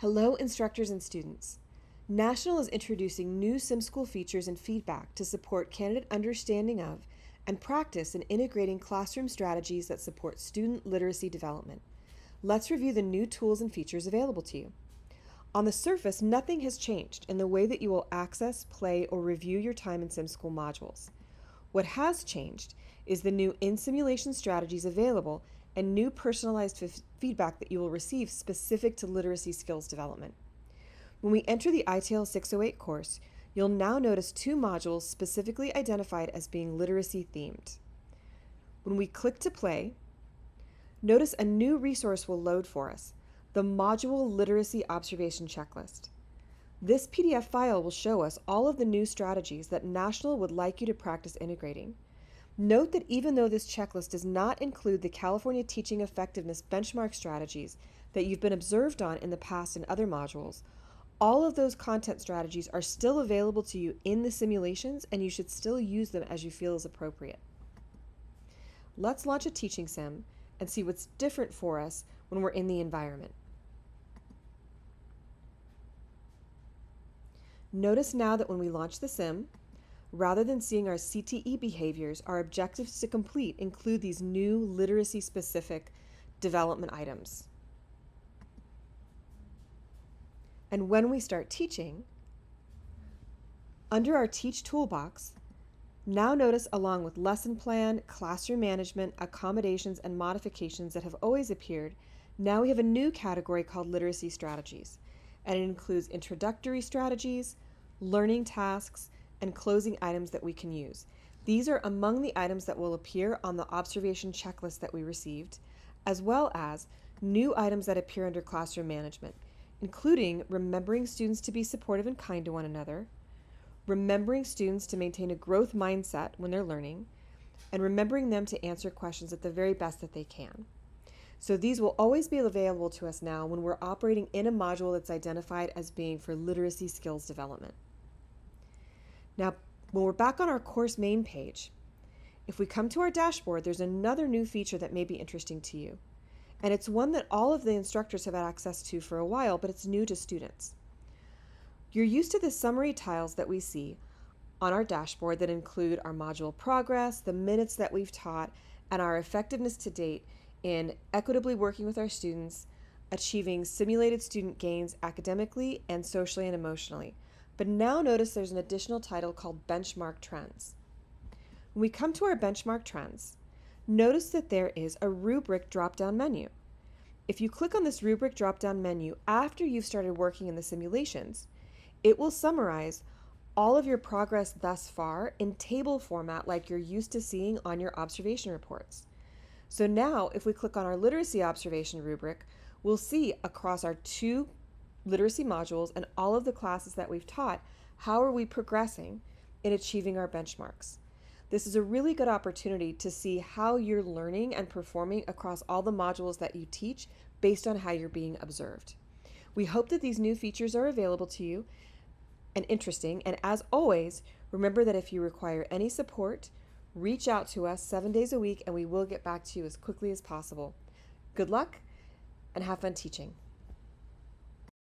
Hello, instructors and students. National is introducing new simSchool features and feedback to support candidate understanding of and practice in integrating classroom strategies that support student literacy development. Let's review the new tools and features available to you. On the surface, nothing has changed in the way that you will access, play, or review your time in simSchool modules. What has changed is the new in-simulation strategies available and new personalized feedback that you will receive specific to literacy skills development. When we enter the ITL 608 course, you'll now notice two modules specifically identified as being literacy themed. When we click to play, notice a new resource will load for us, the Module Literacy Observation Checklist. This PDF file will show us all of the new strategies that National would like you to practice integrating. Note that even though this checklist does not include the California Teaching Effectiveness benchmark strategies that you've been observed on in the past in other modules, all of those content strategies are still available to you in the simulations, and you should still use them as you feel is appropriate. Let's launch a teaching sim and see what's different for us when we're in the environment. Notice now that when we launch the sim, rather than seeing our CTE behaviors, our objectives to complete include these new literacy-specific development items. And when we start teaching, under our Teach toolbox, now notice along with lesson plan, classroom management, accommodations, and modifications that have always appeared, now we have a new category called literacy strategies. And it includes introductory strategies, learning tasks, and closing items that we can use. These are among the items that will appear on the observation checklist that we received, as well as new items that appear under classroom management, including remembering students to be supportive and kind to one another, remembering students to maintain a growth mindset when they're learning, and remembering them to answer questions at the very best that they can. So these will always be available to us now when we're operating in a module that's identified as being for literacy skills development. Now, when we're back on our course main page, if we come to our dashboard, there's another new feature that may be interesting to you. And it's one that all of the instructors have had access to for a while, but it's new to students. You're used to the summary tiles that we see on our dashboard that include our module progress, the minutes that we've taught, and our effectiveness to date in equitably working with our students, achieving simulated student gains academically and socially and emotionally. But now notice there's an additional title called Benchmark Trends. When we come to our Benchmark Trends, notice that there is a rubric drop-down menu. If you click on this rubric drop-down menu after you've started working in the simulations, it will summarize all of your progress thus far in table format like you're used to seeing on your observation reports. So now, if we click on our literacy observation rubric, we'll see across our two literacy modules and all of the classes that we've taught, how are we progressing in achieving our benchmarks. This is a really good opportunity to see how you're learning and performing across all the modules that you teach based on how you're being observed. We hope that these new features are available to you and interesting, and as always, remember that if you require any support, reach out to us 7 days a week and we will get back to you as quickly as possible. Good luck and have fun teaching.